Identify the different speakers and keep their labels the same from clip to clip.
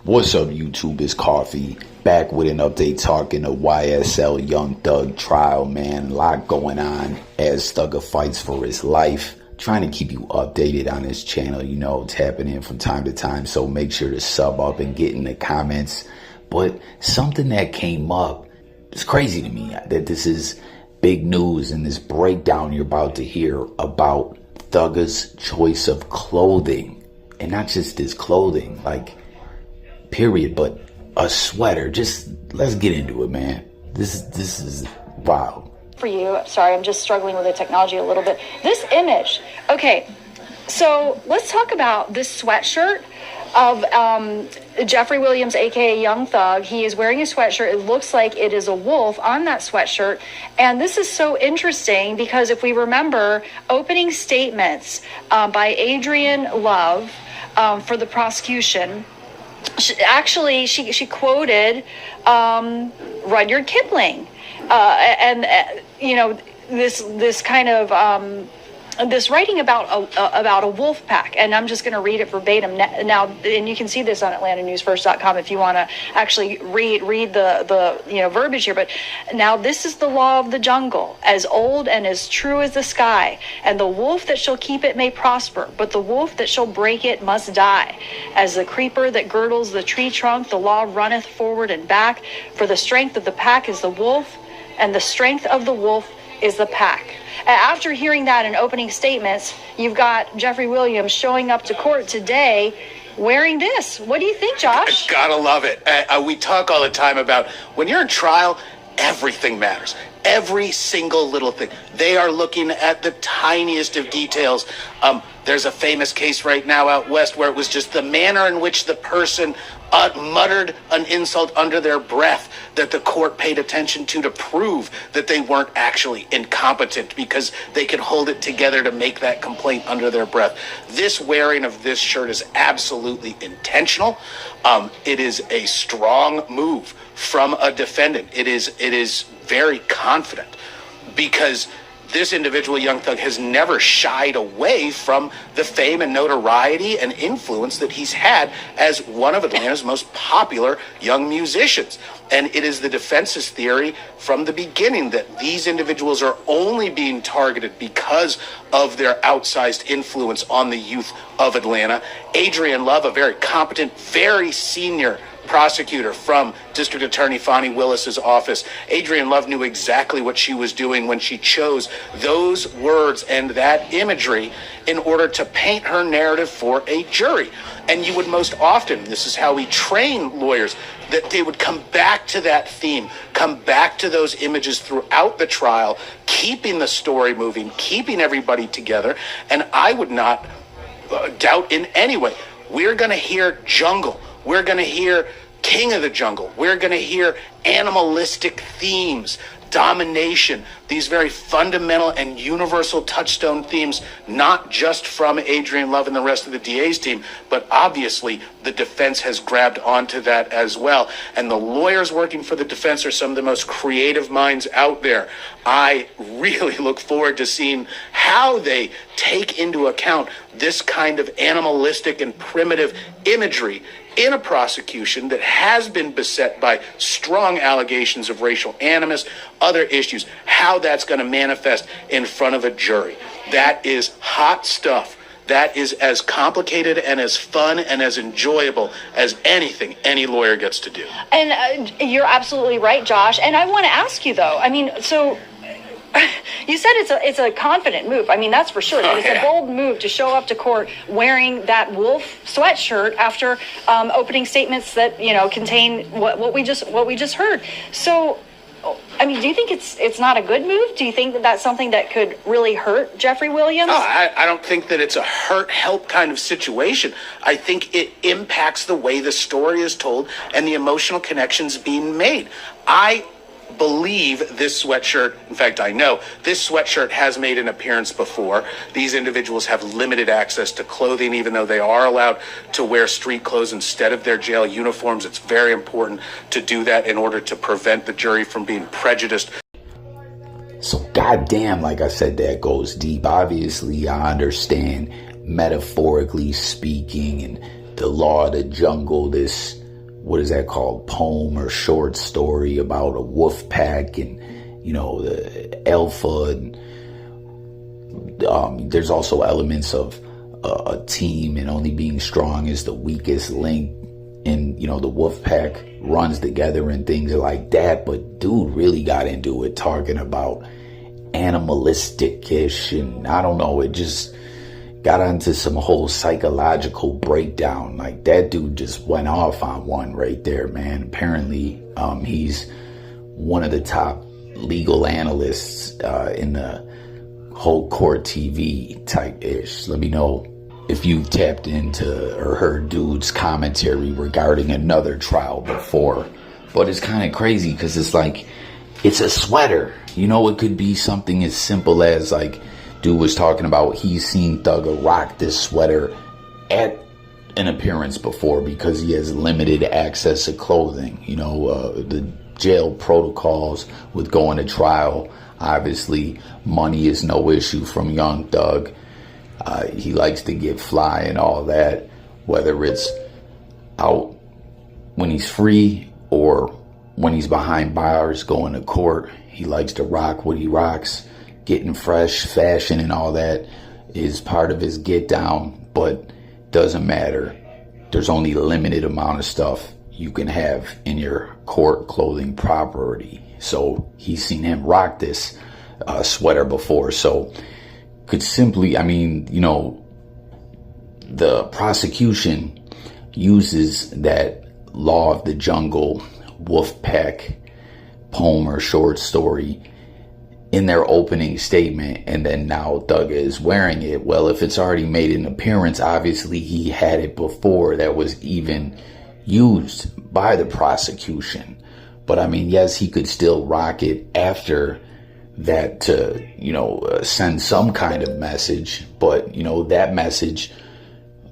Speaker 1: What's up, YouTube? It's Coffee, back with an update talking the YSL Young Thug trial, man. A lot going on as Thugger fights for his life. Trying to keep you updated on this channel, you know, tapping in from time to time. So make sure to sub up and get in the comments. But something that came up, it's crazy to me that this is big news, and this breakdown you're about to hear about Thugger's choice of clothing. And not just his clothing, like, period, but a sweater. Just let's get into it, man. This is wild.
Speaker 2: For you, sorry, I'm just struggling with the technology a little bit. This image, okay, so let's talk about this sweatshirt of Jeffrey Williams, aka Young Thug. He is wearing a sweatshirt. It looks like it is a wolf on that sweatshirt. And this is so interesting because if we remember opening statements by Adrian Love for the prosecution, she quoted Rudyard Kipling, and you know, this kind of this writing about a Wolfpac, and I'm just going to read it verbatim now, and you can see this on AtlantaNewsFirst.com if you want to actually read the verbiage here. But now, this is the law of the jungle, as old and as true as the sky, and the wolf that shall keep it may prosper, but the wolf that shall break it must die. As the creeper that girdles the tree trunk, the law runneth forward and back, for the strength of the pack is the wolf, and the strength of the wolf is the pack. After hearing that in opening statements, you've got Jeffrey Williams showing up to court today wearing this. What do you think, Josh?
Speaker 3: Gotta love it. We talk all the time about when you're in trial, everything matters. Every single little thing. They are looking at the tiniest of details. There's a famous case right now out west where it was just the manner in which the person muttered an insult under their breath that the court paid attention to prove that they weren't actually incompetent, because they could hold it together to make that complaint under their breath. This wearing of this shirt is absolutely intentional. It is a strong move from a defendant. It is very confident, because this individual, Young Thug, has never shied away from the fame and notoriety and influence that he's had as one of Atlanta's most popular young musicians. And it is the defense's theory from the beginning that these individuals are only being targeted because of their outsized influence on the youth of Atlanta. Adrian Love, a very competent, very senior prosecutor from District Attorney Fonnie Willis's office. Adrian Love knew exactly what she was doing when she chose those words and that imagery in order to paint her narrative for a jury. And you would most often, this is how we train lawyers, that they would come back to that theme, come back to those images throughout the trial, keeping the story moving, keeping everybody together. And I would not doubt in any way, we're going to hear jungle. We're going to hear King of the Jungle. We're going to hear animalistic themes, domination, these very fundamental and universal touchstone themes, not just from Adrian Love and the rest of the DA's team, but obviously the defense has grabbed onto that as well. And the lawyers working for the defense are some of the most creative minds out there. I really look forward to seeing how they take into account this kind of animalistic and primitive imagery in a prosecution that has been beset by strong allegations of racial animus, other issues, how that's going to manifest in front of a jury. That is hot stuff. That is as complicated and as fun and as enjoyable as anything any lawyer gets to do.
Speaker 2: And you're absolutely right, Josh. And I want to ask you, though, I mean, so you said it's a confident move. I mean, that's for sure. It's a bold move to show up to court wearing that wolf sweatshirt after opening statements that, you know, contain what we just heard. So, I mean, do you think it's not a good move? Do you think that that's something that could really hurt Jeffrey Williams?
Speaker 3: No, I don't think that it's a hurt-help kind of situation. I think it impacts the way the story is told and the emotional connections being made. I believe this sweatshirt, in fact, I know this sweatshirt has made an appearance before. These individuals have limited access to clothing, even though they are allowed to wear street clothes instead of their jail uniforms. It's very important to do that in order to prevent the jury from being prejudiced.
Speaker 1: So goddamn, like I said, that goes deep. Obviously, I understand, metaphorically speaking, and the law of the jungle, this what is that called, poem or short story about a wolf pack and, you know, the alpha, and there's also elements of a team and only being strong is the weakest link, and, you know, the wolf pack runs together and things like that. But dude really got into it, talking about animalistic-ish, and I don't know, it just got onto some whole psychological breakdown. Like, that dude just went off on one right there, man. Apparently, he's one of the top legal analysts in the whole court TV type ish. Let me know if you've tapped into or heard dude's commentary regarding another trial before. But it's kind of crazy because it's like, it's a sweater. You know, it could be something as simple as, like, dude was talking about he's seen Thugger rock this sweater at an appearance before because he has limited access to clothing. You know, the jail protocols with going to trial. Obviously, money is no issue from Young Thug. He likes to get fly and all that, whether it's out when he's free or when he's behind bars going to court. He likes to rock what he rocks. Getting fresh, fashion and all that is part of his get down, but doesn't matter. There's only a limited amount of stuff you can have in your court clothing property. So he's seen him rock this sweater before. So could simply, I mean, you know, the prosecution uses that law of the jungle, Wolfpac poem or short story in their opening statement, and then now Thugger is wearing it. Well, if it's already made an appearance, obviously he had it before that was even used by the prosecution. But I mean, yes, he could still rock it after that to, you know, send some kind of message. But, you know, that message,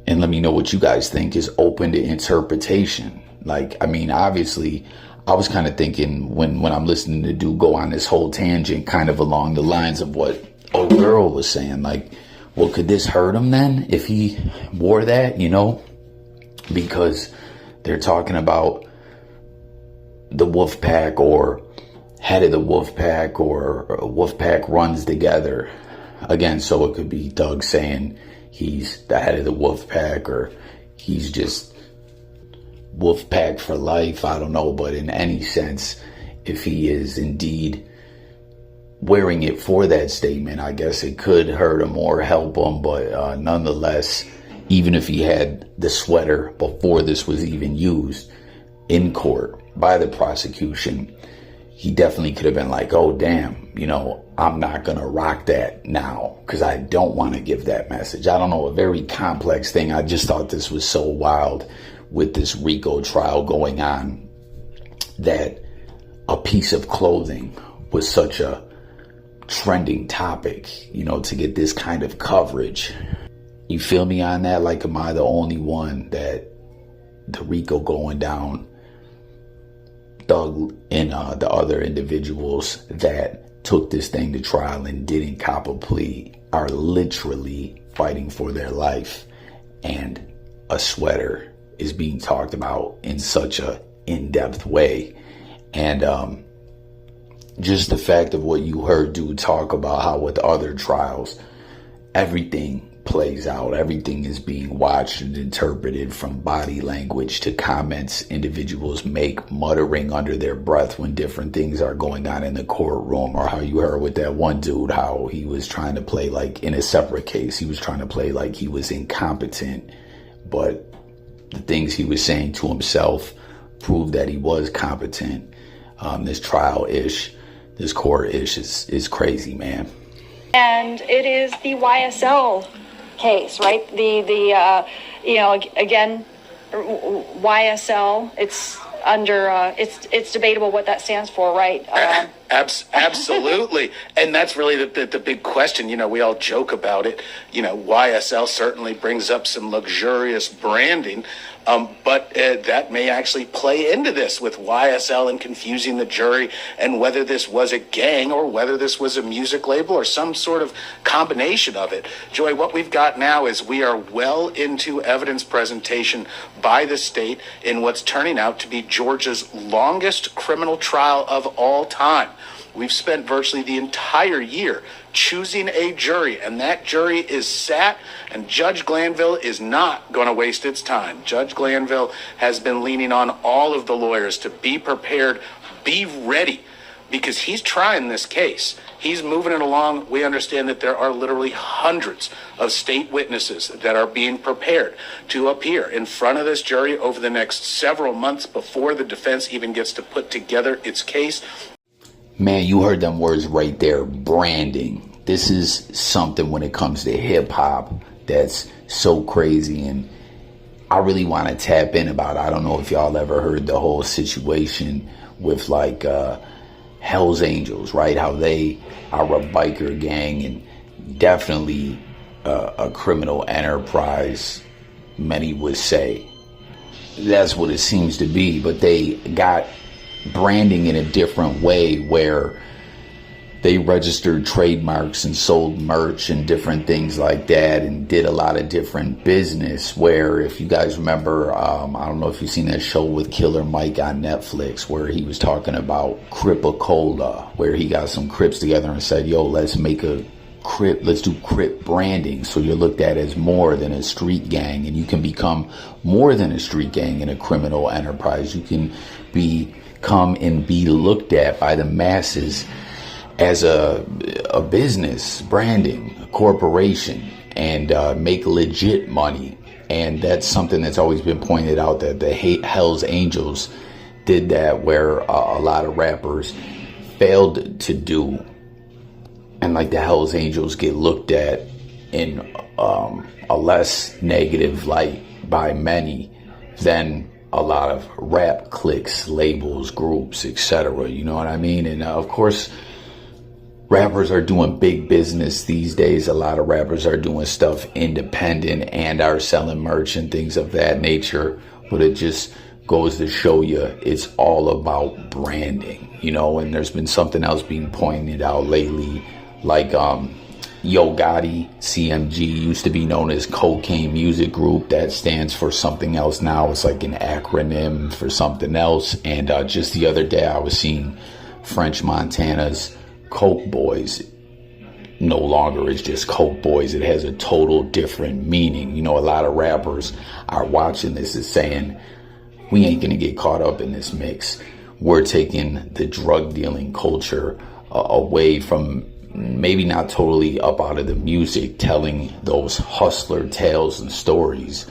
Speaker 1: and let me know what you guys think, is open to interpretation. Like, I mean, obviously, I was kind of thinking when I'm listening to dude go on this whole tangent, kind of along the lines of what old girl was saying, like, well, could this hurt him then if he wore that, you know? Because they're talking about the wolf pack or head of the wolf pack or wolf pack runs together. Again, so it could be Thug saying he's the head of the wolf pack or he's just Wolfpac for life. I don't know, but in any sense, if he is indeed wearing it for that statement, I guess it could hurt him or help him. But nonetheless, even if he had the sweater before this was even used in court by the prosecution, he definitely could have been like, oh, damn, you know, I'm not going to rock that now because I don't want to give that message. I don't know, a very complex thing. I just thought this was so wild with this Rico trial going on, that a piece of clothing was such a trending topic, you know, to get this kind of coverage. You feel me on that? Like, am I the only one that the Rico going down, Thug and the other individuals that took this thing to trial and didn't cop a plea are literally fighting for their life, and a sweater is being talked about in such a in-depth way? And just the fact of what you heard dude talk about, how with other trials everything plays out, everything is being watched and interpreted, from body language to comments individuals make muttering under their breath when different things are going on in the courtroom, or how you heard with that one dude how he was trying to play, like in a separate case, he was trying to play like he was incompetent, but the things he was saying to himself proved that he was competent. This trial-ish, this court-ish is crazy, man.
Speaker 2: And it is the YSL case, right? The you know, again, YSL, it's under, it's debatable what that stands for, right?
Speaker 3: Absolutely. And that's really the big question. We all joke about it. YSL certainly brings up some luxurious branding, but that may actually play into this with YSL and confusing the jury and whether this was a gang or whether this was a music label or some sort of combination of it. Joy, what we've got now is we are well into evidence presentation by the state in what's turning out to be Georgia's longest criminal trial of all time. We've spent virtually the entire year choosing a jury, and that jury is sat, and Judge Glanville is not going to waste its time. Judge Glanville has been leaning on all of the lawyers to be prepared, be ready, because he's trying this case. He's moving it along. We understand that there are literally hundreds of state witnesses that are being prepared to appear in front of this jury over the next several months before the defense even gets to put together its case.
Speaker 1: Man, you heard them words right there, branding. This is something when it comes to hip hop that's so crazy, and I really want to tap in about it. I don't know if y'all ever heard the whole situation with like Hell's Angels, right? How they are a biker gang and definitely a criminal enterprise, many would say. That's what it seems to be, but they got branding in a different way where they registered trademarks and sold merch and different things like that and did a lot of different business where, if you guys remember, I don't know if you've seen that show with Killer Mike on Netflix where he was talking about Cripicola, where he got some Crips together and said, yo, let's make a Crip, let's do Crip branding. So you're looked at as more than a street gang, and you can become more than a street gang in a criminal enterprise. You can come and be looked at by the masses as a business, branding, a corporation, and make legit money. And that's something that's always been pointed out, that the Hell's Angels did that, where a lot of rappers failed to do. And like the Hell's Angels get looked at in a less negative light by many than a lot of rap cliques, labels, groups, etc. You know what I mean? And of course, rappers are doing big business these days. A lot of rappers are doing stuff independent and are selling merch and things of that nature. But it just goes to show you it's all about branding, and there's been something else being pointed out lately, like Yo Gotti, CMG, used to be known as Cocaine Music Group. That stands for something else now. It's like an acronym for something else. And just the other day, I was seeing French Montana's Coke Boys no longer is just Coke Boys. It has a total different meaning. A lot of rappers are watching this and saying, we ain't going to get caught up in this mix. We're taking the drug dealing culture away from, maybe not totally up out of the music, telling those hustler tales and stories.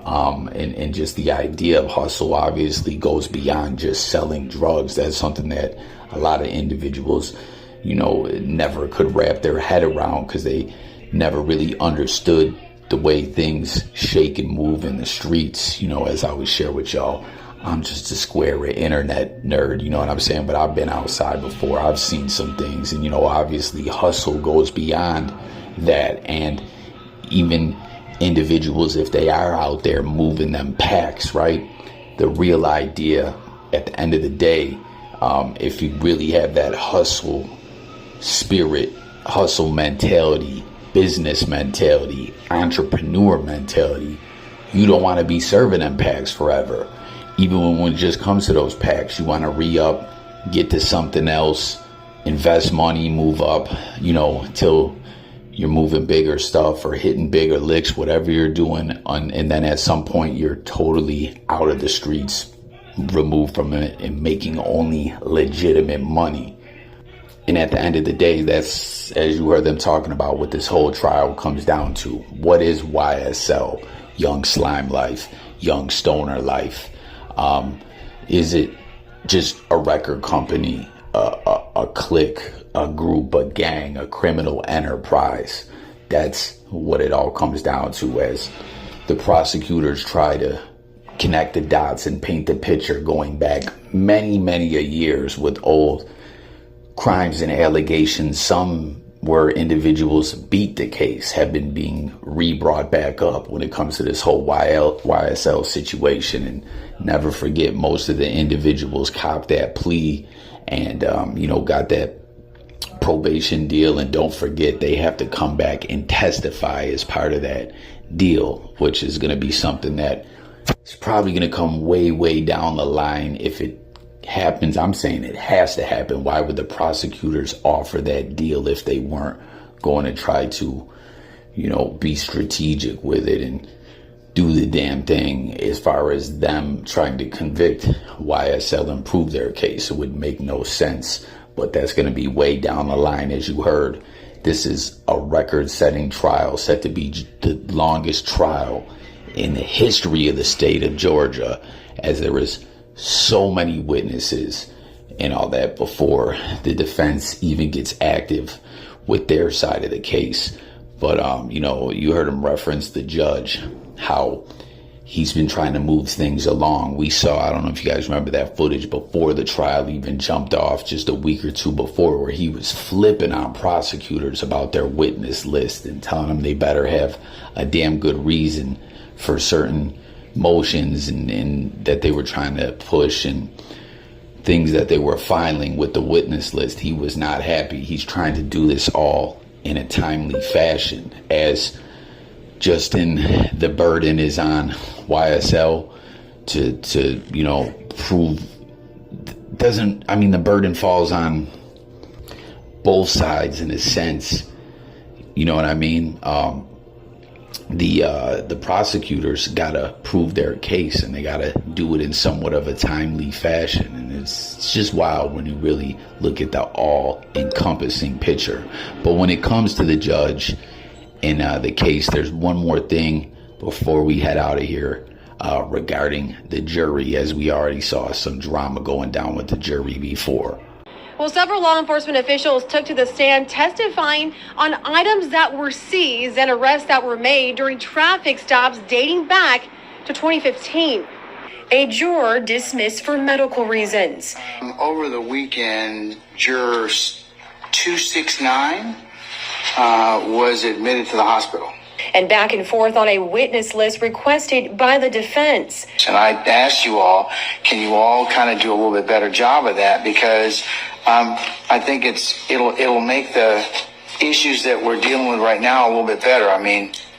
Speaker 1: And just the idea of hustle obviously goes beyond just selling drugs. That's something that a lot of individuals, never could wrap their head around, because they never really understood the way things shake and move in the streets. As I always share with y'all, I'm just a square internet nerd, you know what I'm saying? But I've been outside before. I've seen some things, and obviously hustle goes beyond that. And even individuals, if they are out there moving them packs, right? The real idea at the end of the day, if you really have that hustle spirit, hustle mentality, business mentality, entrepreneur mentality, you don't want to be serving them packs forever. Even when it just comes to those packs, you want to re-up, get to something else, invest money, move up, till you're moving bigger stuff or hitting bigger licks, whatever you're doing. And then at some point, you're totally out of the streets, removed from it, and making only legitimate money. And at the end of the day, that's, as you heard them talking about, what this whole trial comes down to. What is YSL? Young Slime Life, Young Stoner Life. Is it just a record company, a clique, a group, a gang, a criminal enterprise? That's what it all comes down to, as the prosecutors try to connect the dots and paint the picture going back many, many years with old crimes and allegations, some where individuals beat the case, have been being re-brought back up when it comes to this whole YSL situation. And never forget, most of the individuals copped that plea and, got that probation deal. And don't forget, they have to come back and testify as part of that deal, which is going to be something that is probably going to come way, way down the line if it happens. I'm saying it has to happen. Why would the prosecutors offer that deal if they weren't going to try to, be strategic with it and do the damn thing as far as them trying to convict YSL and prove their case? It would make no sense, but that's going to be way down the line. As you heard, this is a record-setting trial, set to be the longest trial in the history of the state of Georgia, as there is so many witnesses and all that before the defense even gets active with their side of the case. But, you heard him reference the judge, how he's been trying to move things along. We saw, I don't know if you guys remember that footage before the trial even jumped off, just a week or two before, where he was flipping on prosecutors about their witness list and telling them they better have a damn good reason for certain motions and that they were trying to push and things that they were filing with the witness list. He was not happy. He's trying to do this all in a timely fashion, as Justin, the burden is on YSL to prove. The burden falls on both sides in a sense. You know what I mean? The prosecutors gotta prove their case, and they gotta do it in somewhat of a timely fashion. And it's just wild when you really look at the all-encompassing picture. But when it comes to the judge in the case, there's one more thing before we head out of here regarding the jury, as we already saw some drama going down with the jury before.
Speaker 4: Well, several law enforcement officials took to the stand testifying on items that were seized and arrests that were made during traffic stops dating back to 2015. A juror dismissed for medical reasons.
Speaker 5: Over the weekend, Juror 269 was admitted to the hospital.
Speaker 4: And back and forth on a witness list requested by the defense.
Speaker 5: And I asked you all, can you all kind of do a little bit better job of that? Because I think it'll make the issues that we're dealing with right now a little bit better.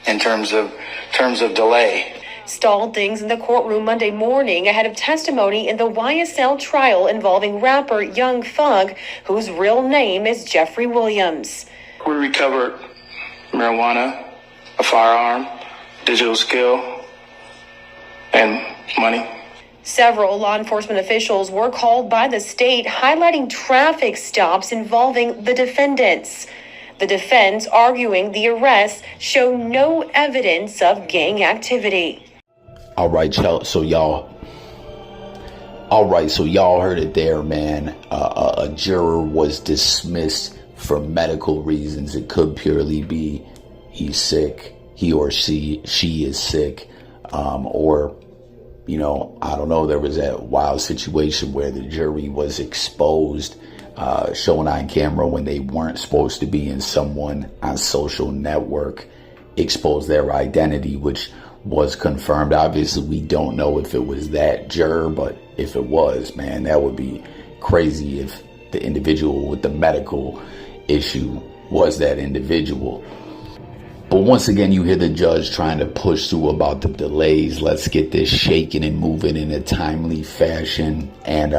Speaker 5: In terms of delay.
Speaker 4: Stalled things in the courtroom Monday morning ahead of testimony in the YSL trial involving rapper Young Thug, whose real name is Jeffrey Williams.
Speaker 5: We recovered marijuana, a firearm, digital skill, and money.
Speaker 4: Several law enforcement officials were called by the state, highlighting traffic stops involving the defendants. The defense arguing the arrests show no evidence of gang activity.
Speaker 1: All right, so y'all heard it there, man. A juror was dismissed for medical reasons. It could purely be he's sick, he or she is sick, or I don't know, there was that wild situation where the jury was exposed, shown on camera when they weren't supposed to be, and someone on social network exposed their identity, which was confirmed. Obviously, we don't know if it was that juror, but if it was, man, that would be crazy if the individual with the medical issue was that individual. But once again, you hear the judge trying to push through about the delays. Let's get this shaking and moving in a timely fashion. And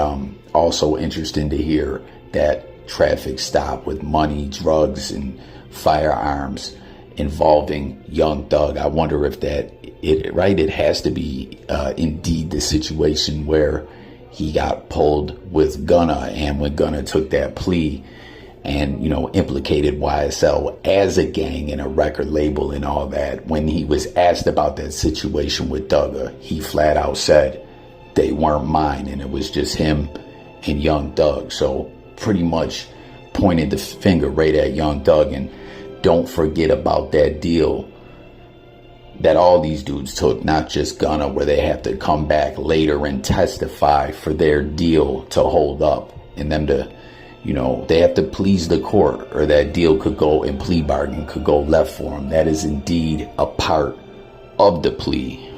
Speaker 1: also interesting to hear that traffic stop with money, drugs, and firearms involving Young Thug. I wonder if it has to be indeed the situation where he got pulled with Gunna, and when Gunna took that plea and, implicated YSL as a gang and a record label and all that. When he was asked about that situation with Thugger, he flat out said they weren't mine, and it was just him and Young Thug. So pretty much pointed the finger right at Young Thug. And don't forget about that deal that all these dudes took, not just Gunna, where they have to come back later and testify for their deal to hold up and them to You know, they have to please the court, or that deal could go, and plea bargain could go left for them. That is indeed a part of the plea.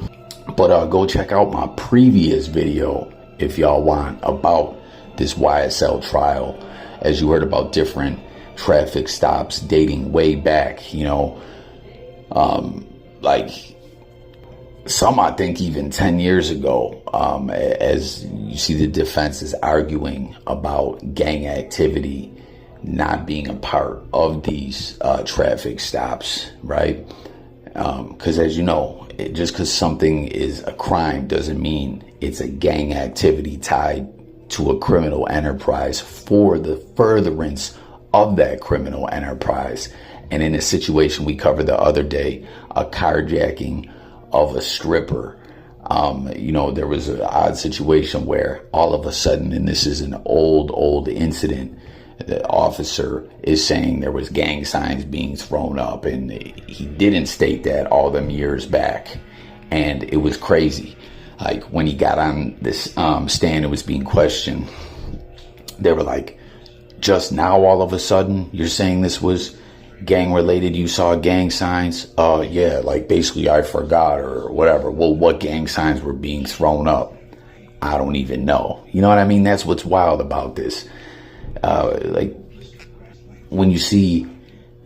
Speaker 1: But go check out my previous video if y'all want, about this YSL trial. As you heard about different traffic stops dating way back, you know, like some, I think, even 10 years ago, as you see the defense is arguing about gang activity not being a part of these traffic stops, right? Because as you know, just because something is a crime doesn't mean it's a gang activity tied to a criminal enterprise for the furtherance of that criminal enterprise. And in a situation we covered the other day, a carjacking of a stripper, you know, there was an odd situation where all of a sudden, and this is an old incident, the officer is saying there was gang signs being thrown up, and he didn't state that all them years back. And it was crazy. Like when he got on this stand and was being questioned, they were like, just now all of a sudden you're saying this was gang related, you saw gang signs? Yeah, like basically I forgot or whatever. Well, what gang signs were being thrown up? I don't even know. You know what I mean? That's what's wild about this. Like when you see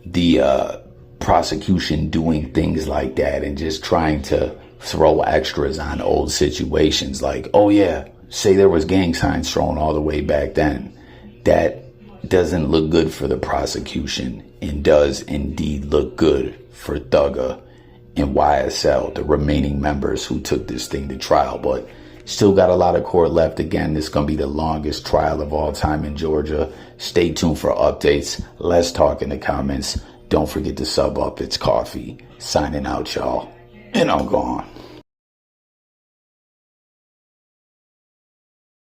Speaker 1: the prosecution doing things like that and just trying to throw extras on old situations, like, oh yeah, say there was gang signs thrown all the way back then. That doesn't look good for the prosecution, and does indeed look good for Thugger and YSL, the remaining members who took this thing to trial. But still got a lot of court left. Again, this is going to be the longest trial of all time in Georgia. Stay tuned for updates. Let's talk in the comments. Don't forget to sub up. It's Coffee. Signing out, y'all. And I'm gone.